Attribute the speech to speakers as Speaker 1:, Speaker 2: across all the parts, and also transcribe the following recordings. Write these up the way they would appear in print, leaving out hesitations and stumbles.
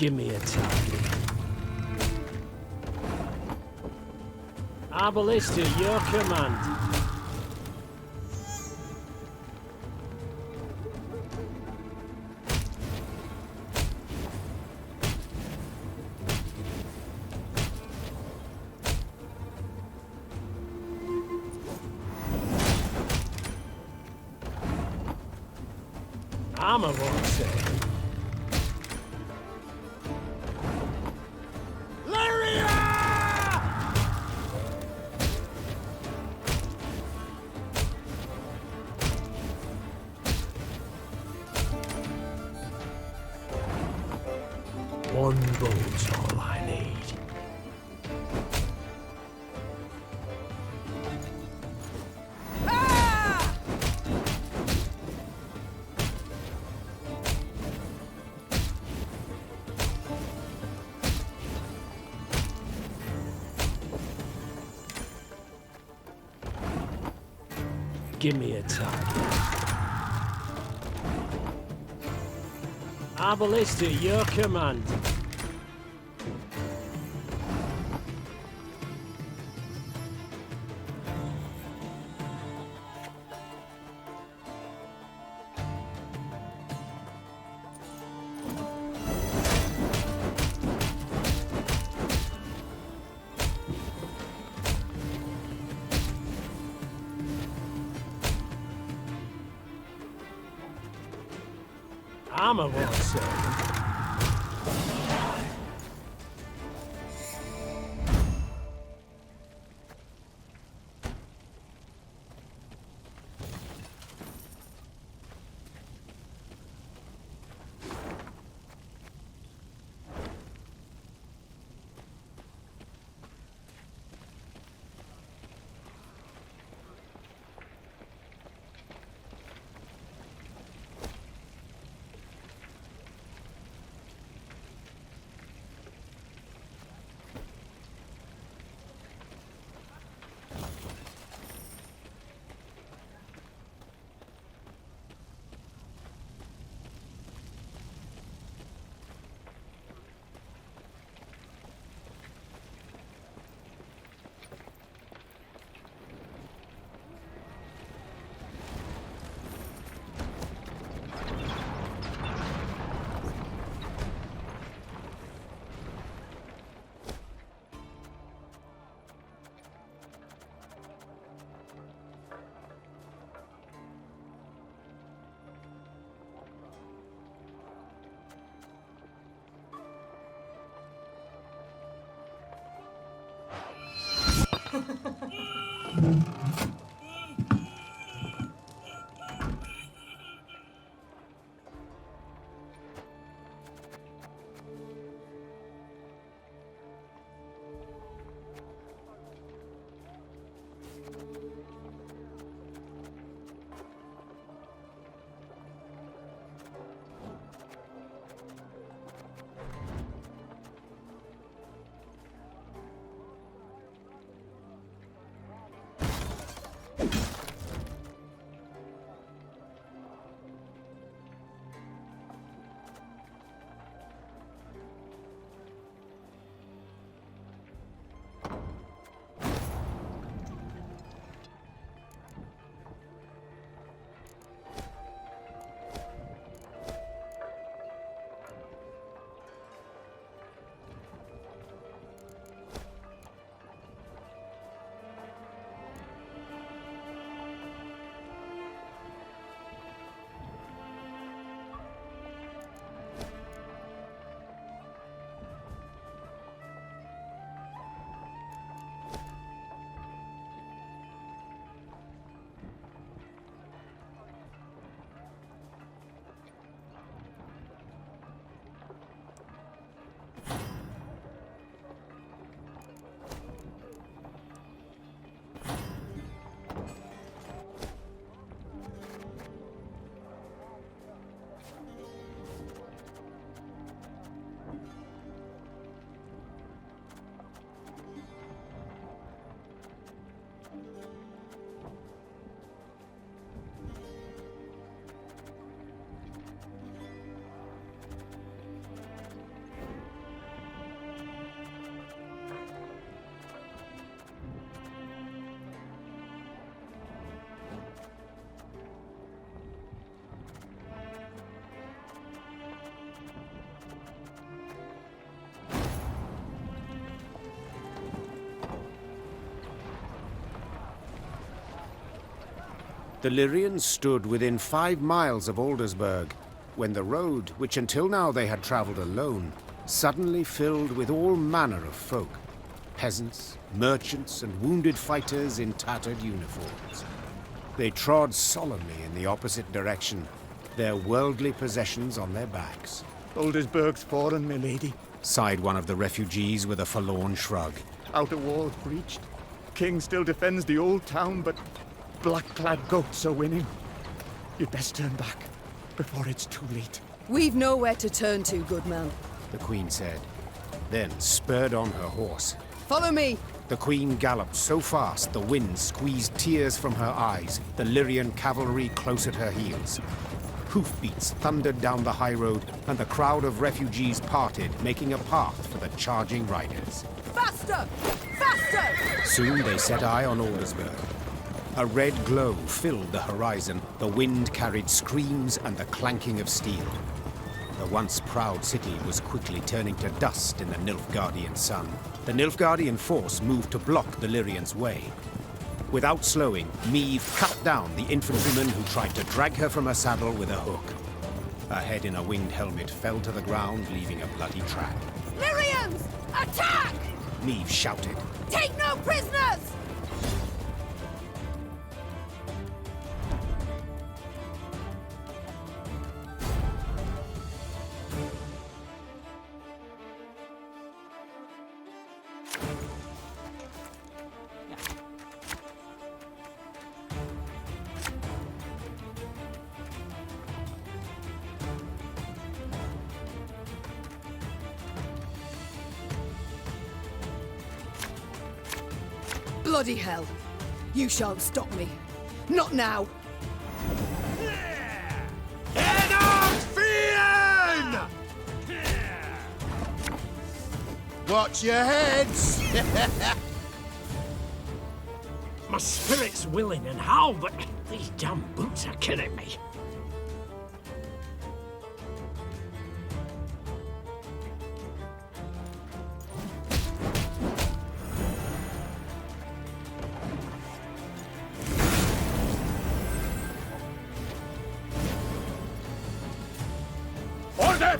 Speaker 1: Give me a target. Our ballista, your command. Armor won't save. One bolt's all I need. Give me a target. Our ballista, your command. Armor won't save.
Speaker 2: The Lyrians stood within 5 miles of Aldersberg, when the road, which until now they had travelled alone, suddenly filled with all manner of folk. Peasants, merchants, and wounded fighters in tattered uniforms. They trod solemnly in the opposite direction, their worldly possessions on their backs.
Speaker 3: Aldersberg's fallen, my lady.
Speaker 2: Sighed one of the refugees with a forlorn shrug.
Speaker 3: Outer walls breached. King still defends the old town, but black-clad goats are winning. You'd best turn back before it's too late.
Speaker 4: We've nowhere to turn to, good man.
Speaker 2: The Queen said, then spurred on her horse.
Speaker 4: Follow me!
Speaker 2: The Queen galloped so fast the wind squeezed tears from her eyes, the Lyrian cavalry close at her heels. Hoofbeats thundered down the high road, and the crowd of refugees parted, making a path for the charging riders.
Speaker 4: Faster! Faster!
Speaker 2: Soon they set eye on Aldersberg. A red glow filled the horizon, the wind carried screams and the clanking of steel. The once proud city was quickly turning to dust in the Nilfgaardian sun. The Nilfgaardian force moved to block the Lyrians' way. Without slowing, Meve cut down the infantryman who tried to drag her from her saddle with a hook. Her head in a winged helmet fell to the ground, leaving a bloody track.
Speaker 4: Lyrians! Attack!
Speaker 2: Meve shouted.
Speaker 4: Take no prisoners! Bloody hell! You shan't stop me. Not now!
Speaker 1: Head on, Fian! Watch your heads!
Speaker 5: My spirit's willing and how, but these damn boots are killing me.
Speaker 1: Order!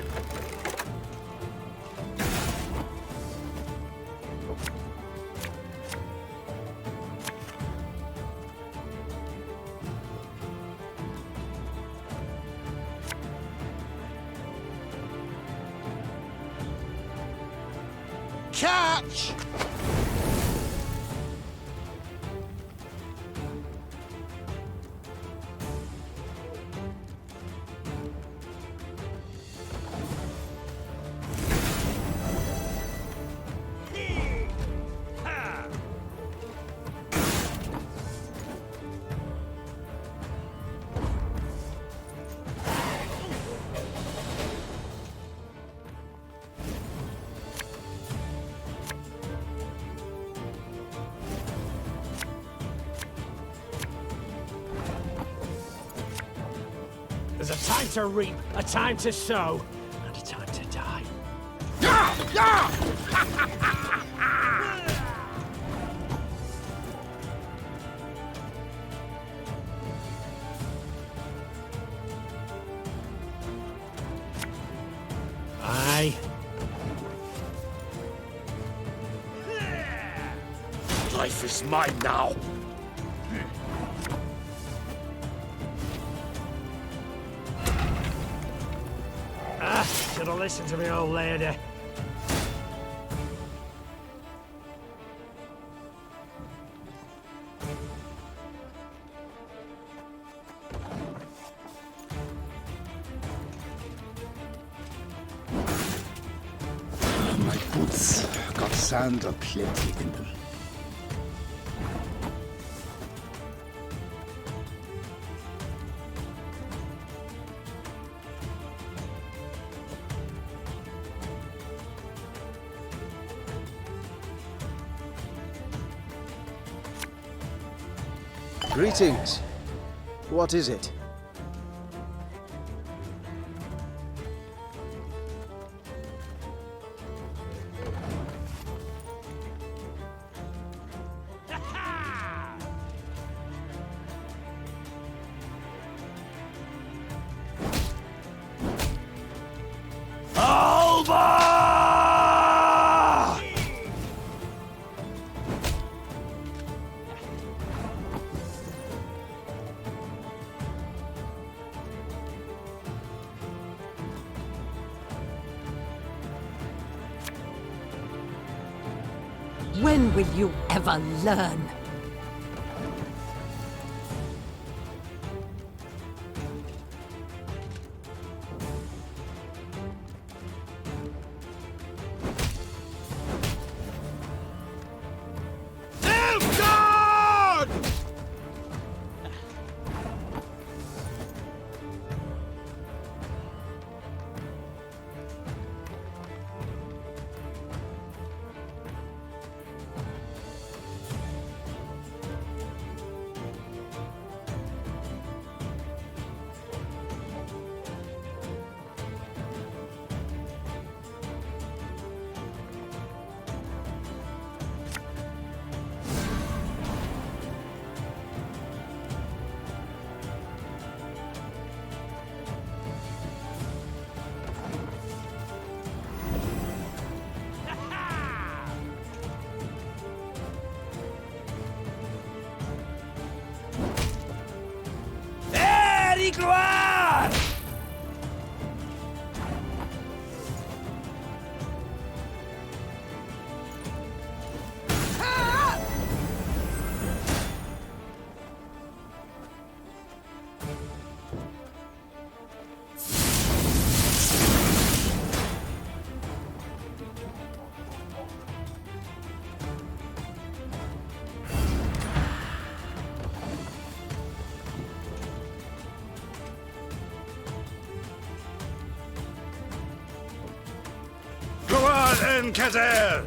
Speaker 1: Catch!
Speaker 5: There's a time to reap, a time to sow, and a time to die. Aye.
Speaker 1: Life is mine now.
Speaker 5: Should have listened to me old lady.
Speaker 6: My boots got sand aplenty in them.
Speaker 7: Greetings. What is it?
Speaker 8: When will you ever learn?
Speaker 1: Kazer!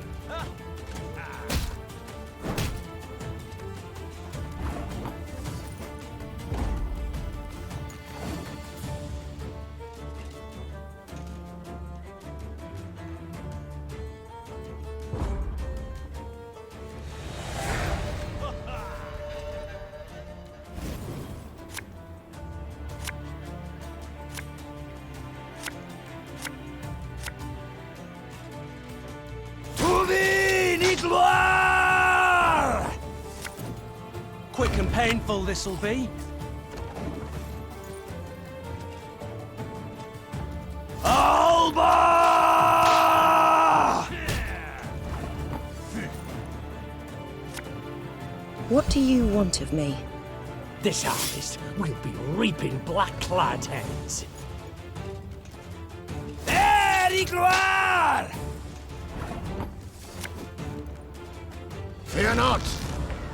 Speaker 9: Quick and painful this'll be. Alba!
Speaker 10: What do you want of me?
Speaker 5: This harvest will be reaping black-clad heads.
Speaker 2: Fear not!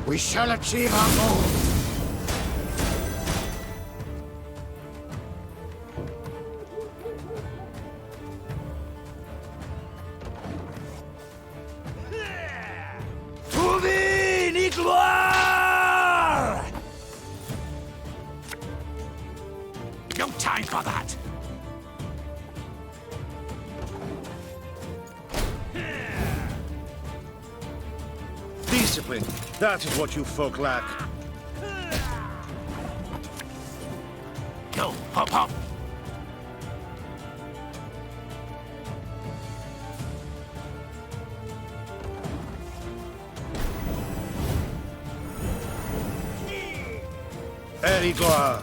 Speaker 2: We shall achieve our goal!
Speaker 5: No time for that!
Speaker 1: Discipline. That is what you folk lack.
Speaker 5: Go, hop, hop!
Speaker 1: Erigloire.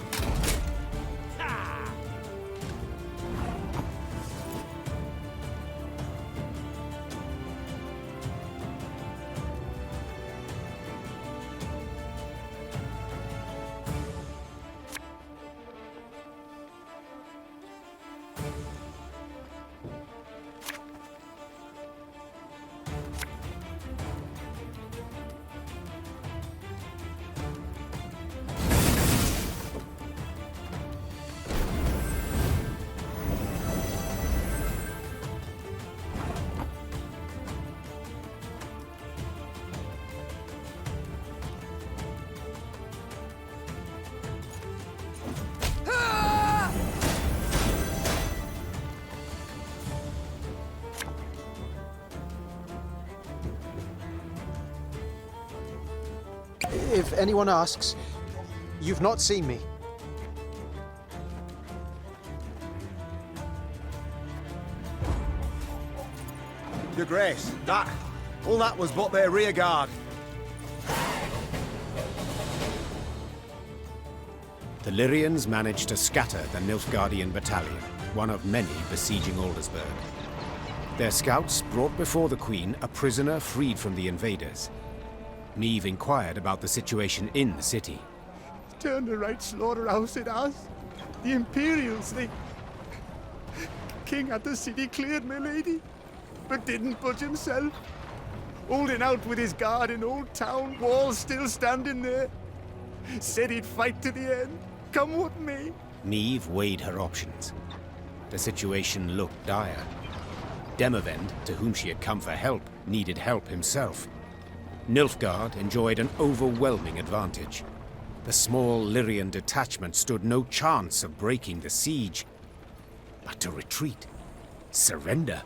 Speaker 7: If anyone asks, you've not seen me.
Speaker 11: Your Grace, all that was but their rear guard.
Speaker 2: The Lyrians managed to scatter the Nilfgaardian battalion, one of many besieging Aldersberg. Their scouts brought before the Queen a prisoner freed from the invaders. Niamh inquired about the situation in the city.
Speaker 3: Turned a right slaughterhouse it has. The Imperials, they... King had the city cleared, my lady, but didn't budge himself. Holding out with his guard in Old Town, walls still standing there. Said he'd fight to the end, come what may.
Speaker 2: Niamh weighed her options. The situation looked dire. Demavend, to whom she had come for help, needed help himself. Nilfgaard enjoyed an overwhelming advantage. The small Lyrian detachment stood no chance of breaking the siege. But to retreat, surrender,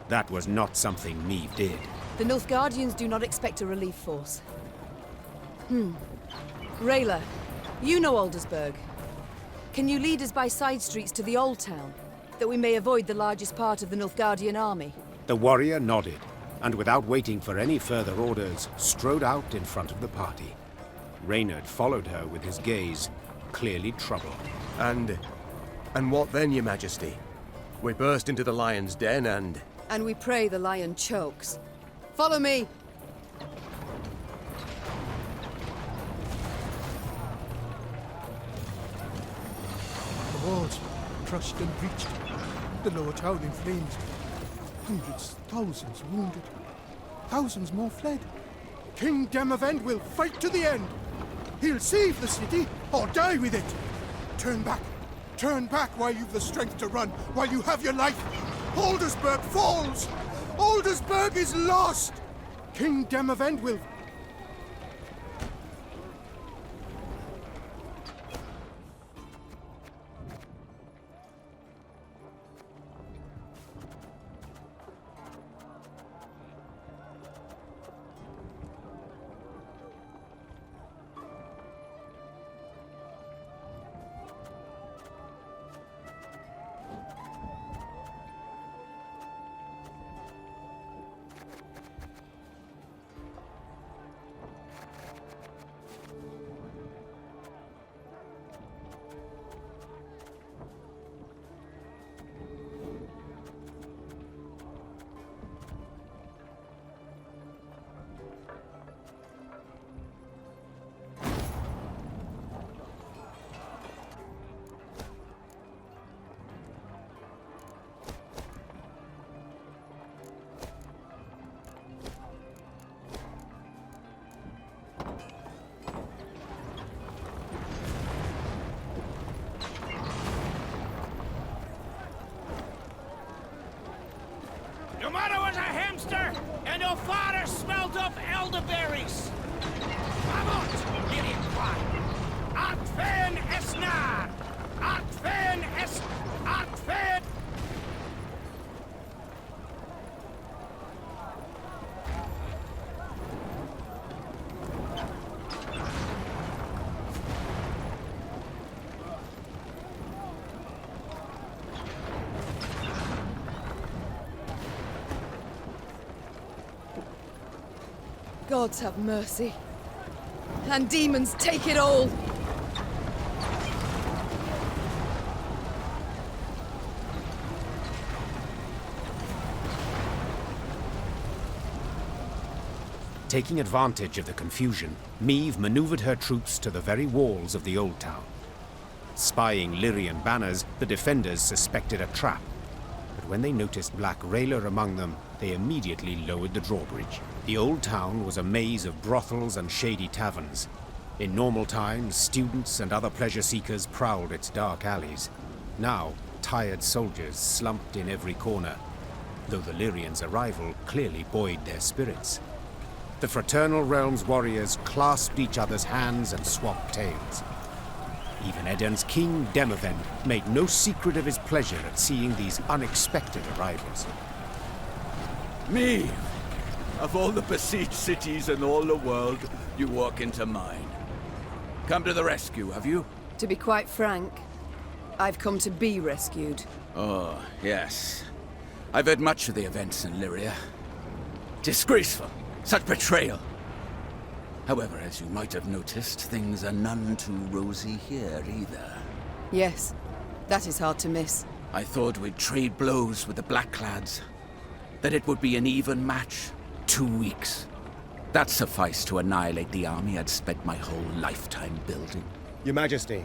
Speaker 2: that was not something Niamh did.
Speaker 4: The Nilfgaardians do not expect a relief force. Rayla, you know Aldersberg. Can you lead us by side streets to the Old Town, that we may avoid the largest part of the Nilfgaardian army?
Speaker 2: The warrior nodded, and without waiting for any further orders, strode out in front of the party. Reynard followed her with his gaze, clearly troubled.
Speaker 11: And what then, Your Majesty? We burst into the lion's den and...
Speaker 4: And we pray the lion chokes. Follow me!
Speaker 12: The walls crushed and breached. The lower town in flames. Hundreds, thousands wounded. Thousands more fled. King Demavend will fight to the end. He'll save the city or die with it. Turn back. Turn back while you've the strength to run, while you have your life. Aldersberg falls! Aldersberg is lost! King Demavend will...
Speaker 5: Your mother was a hamster, and your father smelled up elderberries. Vamot, idiot one. Atfen esnar. Atfen es... Atfen...
Speaker 4: Gods have mercy. And demons take it all!
Speaker 2: Taking advantage of the confusion, Niamh maneuvered her troops to the very walls of the Old Town. Spying Lyrian banners, the defenders suspected a trap. But when they noticed Black Rayla among them, they immediately lowered the drawbridge. The Old Town was a maze of brothels and shady taverns. In normal times, students and other pleasure seekers prowled its dark alleys. Now, tired soldiers slumped in every corner, though the Lyrians' arrival clearly buoyed their spirits. The Fraternal Realms warriors clasped each other's hands and swapped tales. Even Eden's king, Demavend, made no secret of his pleasure at seeing these unexpected arrivals.
Speaker 6: Me! Of all the besieged cities in all the world, you walk into mine. Come to the rescue, have you?
Speaker 4: To be quite frank, I've come to be rescued.
Speaker 6: Oh, yes. I've heard much of the events in Lyria. Disgraceful. Such betrayal. However, as you might have noticed, things are none too rosy here either.
Speaker 4: Yes, that is hard to miss.
Speaker 6: I thought we'd trade blows with the Blackclads. that it would be an even match. 2 weeks. That sufficed to annihilate the army I'd spent my whole lifetime building.
Speaker 11: Your Majesty,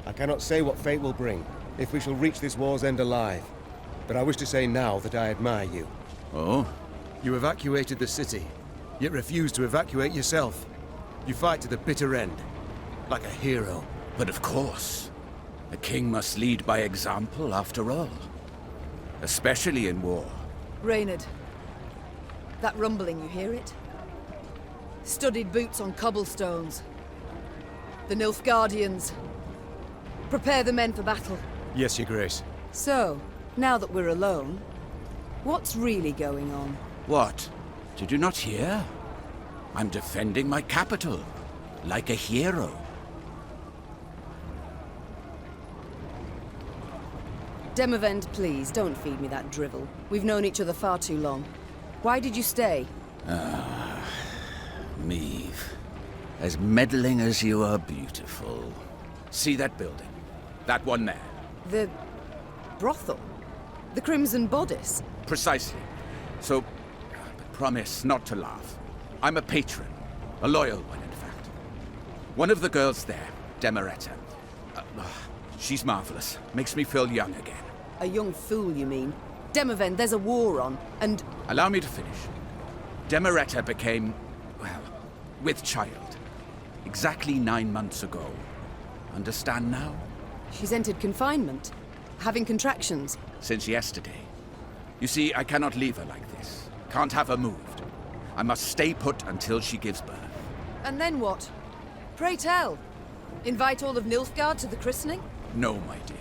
Speaker 11: I cannot say what fate will bring, if we shall reach this war's end alive. But I wish to say now that I admire you.
Speaker 6: Oh?
Speaker 11: You evacuated the city, yet refused to evacuate yourself. You fight to the bitter end, like a hero.
Speaker 6: But of course. A king must lead by example, after all. Especially in war.
Speaker 4: Reynard. That rumbling, you hear it? Studded boots on cobblestones. The Nilfgaardians. Prepare the men for battle.
Speaker 11: Yes, Your Grace.
Speaker 4: So, now that we're alone, what's really going on?
Speaker 6: What? Did you not hear? I'm defending my capital, like a hero.
Speaker 4: Demavend, please, don't feed me that drivel. We've known each other far too long. Why did you stay?
Speaker 6: Meave. As meddling as you are beautiful. See that building? That one there?
Speaker 4: The... brothel? The Crimson Bodice?
Speaker 6: Precisely. So, but promise not to laugh. I'm a patron. A loyal one, in fact. One of the girls there, Demaretta. She's marvelous. Makes me feel young again.
Speaker 4: A young fool, you mean? Demavend, there's a war on, and...
Speaker 6: Allow me to finish. Demaretta became, well, with child. Exactly 9 months ago. Understand now?
Speaker 4: She's entered confinement. Having contractions.
Speaker 6: Since yesterday. You see, I cannot leave her like this. Can't have her moved. I must stay put until she gives birth.
Speaker 4: And then what? Pray tell. Invite all of Nilfgaard to the christening?
Speaker 6: No, my dear.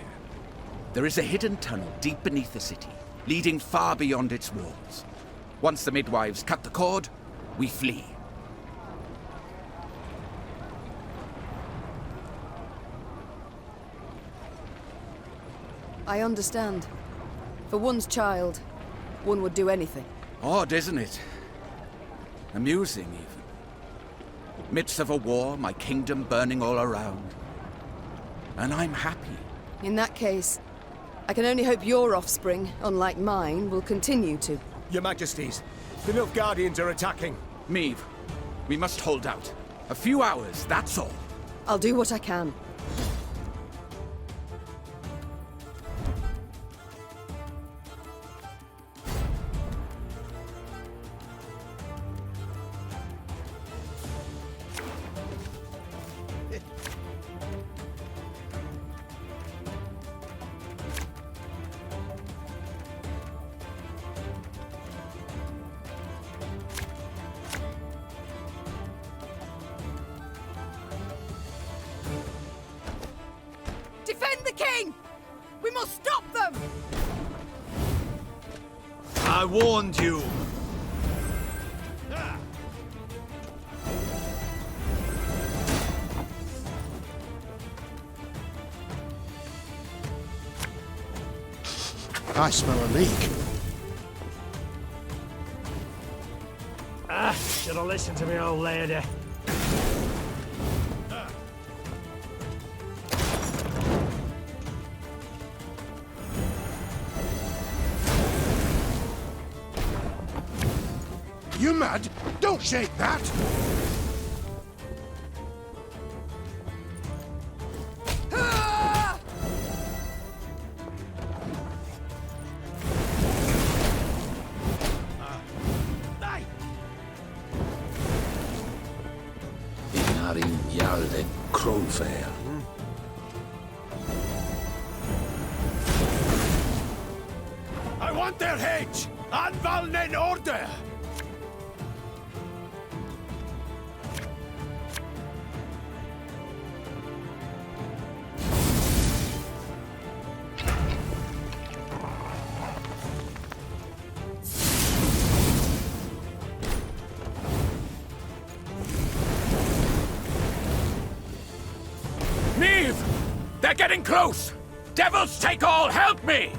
Speaker 6: There is a hidden tunnel deep beneath the city, leading far beyond its walls. Once the midwives cut the cord, we flee.
Speaker 4: I understand. For one's child, one would do anything.
Speaker 6: Odd, isn't it? Amusing, even. Midst of a war, my kingdom burning all around. And I'm happy.
Speaker 4: In that case, I can only hope your offspring, unlike mine, will continue to.
Speaker 11: Your Majesties, the Nilfgaardians are attacking.
Speaker 6: Meave, we must hold out. A few hours, that's all.
Speaker 4: I'll do what I can. Defend the king! We must stop them!
Speaker 1: I warned you.
Speaker 12: I smell a leak.
Speaker 5: Should have listened to me, old lady.
Speaker 12: You mad? Don't shake that!
Speaker 1: I want their heads! Anvalnen order!
Speaker 6: Meave! They're getting close! Devils take all, help me!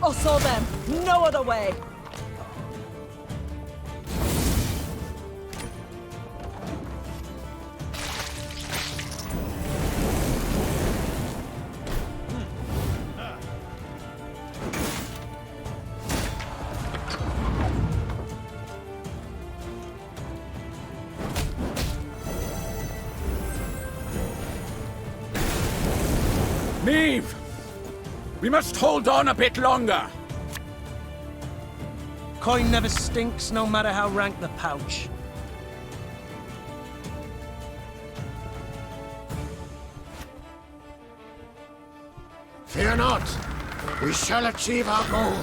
Speaker 8: Us or them. No other way.
Speaker 6: Meve! We must hold on a bit longer.
Speaker 9: Coin never stinks, no matter how rank the pouch.
Speaker 1: Fear not. We shall achieve our goal.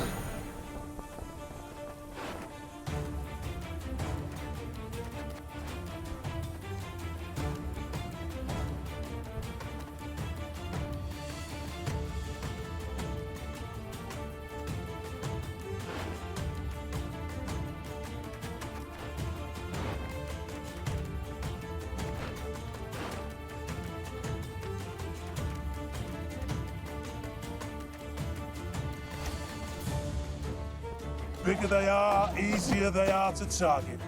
Speaker 13: Bigger they are, easier they are to target.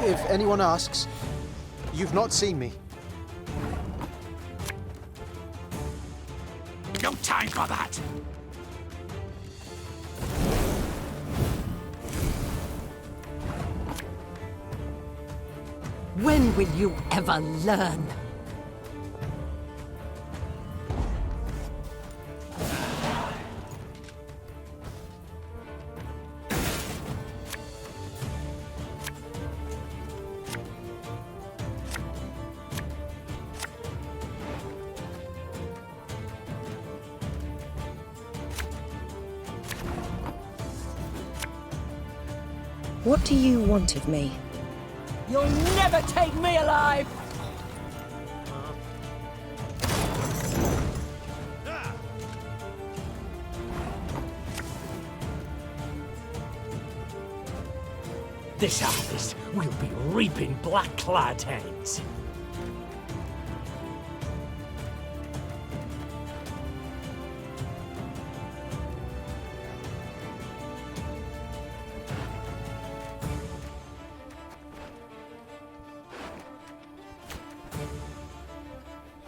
Speaker 7: If anyone asks, you've not seen me.
Speaker 6: No time for that!
Speaker 8: When will you ever learn?
Speaker 10: What do you want of me?
Speaker 8: You'll never take me alive!
Speaker 5: This harvest, we'll be reaping black-clad heads.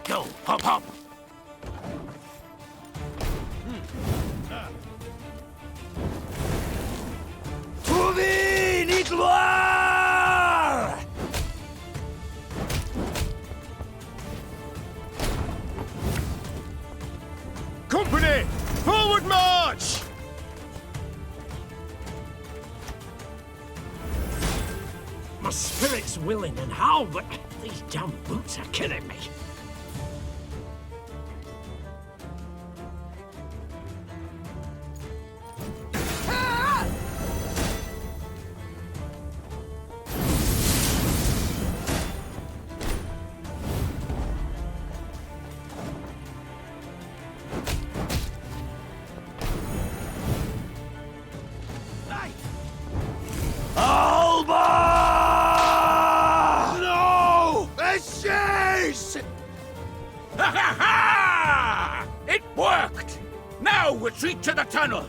Speaker 6: Go, hop, hop!
Speaker 11: Company! Forward march!
Speaker 5: My spirit's willing and how, but these damn boots are killing me.
Speaker 6: No! Ashes! Ha ha ha! It worked! Now retreat to the tunnel!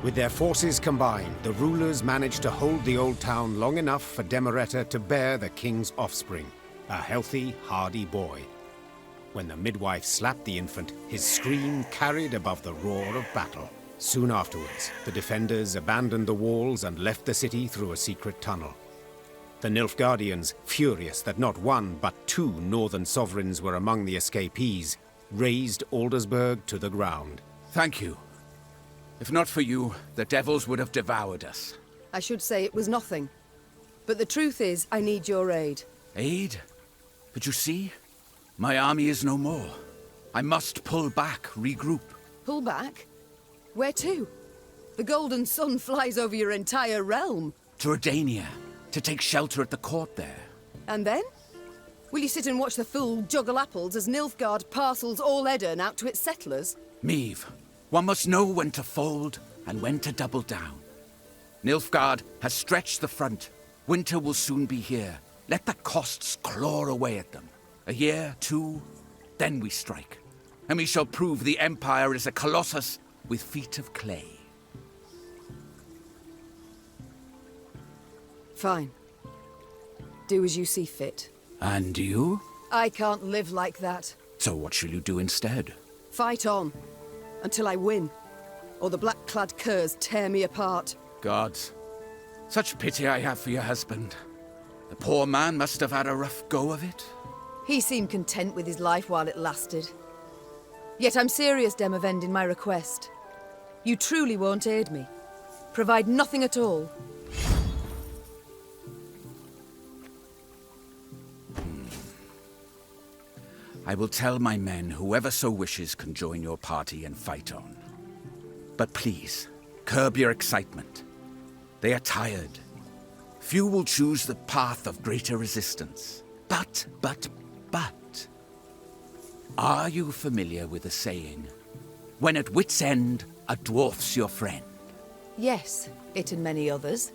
Speaker 2: With their forces combined, the rulers managed to hold the old town long enough for Demavend to bear the king's offspring, a healthy, hardy boy. When the midwife slapped the infant, his scream carried above the roar of battle. Soon afterwards, the defenders abandoned the walls and left the city through a secret tunnel. The Nilfgaardians, furious that not one but two northern sovereigns were among the escapees, razed Aldersberg to the ground.
Speaker 6: Thank you. If not for you, the devils would have devoured us.
Speaker 4: I should say it was nothing. But the truth is, I need your aid.
Speaker 6: Aid? But you see, my army is no more. I must pull back, regroup.
Speaker 4: Pull back? Where to? The golden sun flies over your entire realm.
Speaker 6: To Redania, to take shelter at the court there.
Speaker 4: And then? Will you sit and watch the fool juggle apples as Nilfgaard parcels all Edirn out to its settlers?
Speaker 6: Meve, one must know when to fold and when to double down. Nilfgaard has stretched the front. Winter will soon be here. Let the costs claw away at them. A year, 2, then we strike. And we shall prove the Empire is a colossus with feet of clay.
Speaker 4: Fine. Do as you see fit.
Speaker 6: And you?
Speaker 4: I can't live like that.
Speaker 6: So what shall you do instead?
Speaker 4: Fight on. Until I win. Or the black-clad curs tear me apart.
Speaker 6: Gods. Such pity I have for your husband. The poor man must have had a rough go of it.
Speaker 4: He seemed content with his life while it lasted. Yet I'm serious, Demavend, in my request. You truly won't aid me. Provide nothing at all.
Speaker 6: I will tell my men whoever so wishes can join your party and fight on. But please, curb your excitement. They are tired. Few will choose the path of greater resistance. But... Are you familiar with the saying, when at wit's end, a dwarf's your friend?
Speaker 4: Yes, it and many others.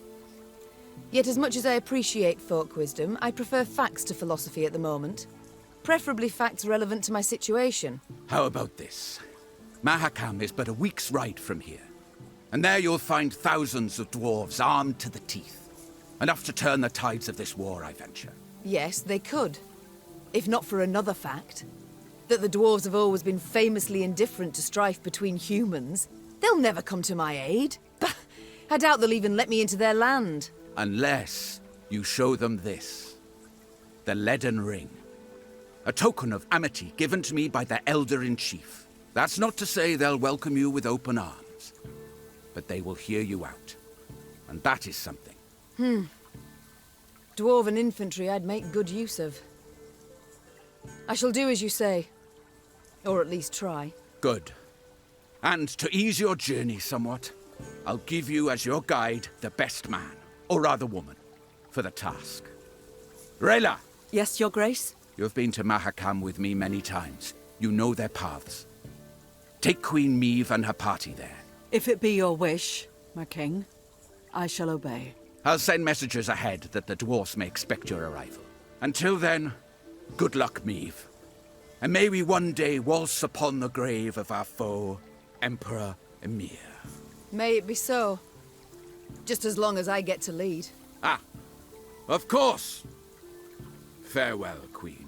Speaker 4: Yet as much as I appreciate folk wisdom, I prefer facts to philosophy at the moment. Preferably facts relevant to my situation.
Speaker 6: How about this? Mahakam is but a week's ride from here. And there you'll find thousands of dwarves armed to the teeth. Enough to turn the tides of this war, I venture.
Speaker 4: Yes, they could. If not for another fact. That the dwarves have always been famously indifferent to strife between humans. They'll never come to my aid. I doubt they'll even let me into their land.
Speaker 6: Unless you show them this. The Leaden Ring. A token of amity given to me by the Elder-in-Chief. That's not to say they'll welcome you with open arms. But they will hear you out. And that is something.
Speaker 4: Dwarven infantry I'd make good use of. I shall do as you say. Or at least try.
Speaker 6: Good. And to ease your journey somewhat, I'll give you as your guide the best man, or rather woman, for the task. Rayla!
Speaker 8: Yes, Your Grace?
Speaker 6: You've been to Mahakam with me many times. You know their paths. Take Queen Meve and her party there.
Speaker 8: If it be your wish, my king, I shall obey.
Speaker 6: I'll send messengers ahead that the dwarfs may expect your arrival. Until then, good luck, Meve. And may we one day waltz upon the grave of our foe, Emperor Emir.
Speaker 4: May it be so. Just as long as I get to lead.
Speaker 6: Ah, of course. Farewell, Queen.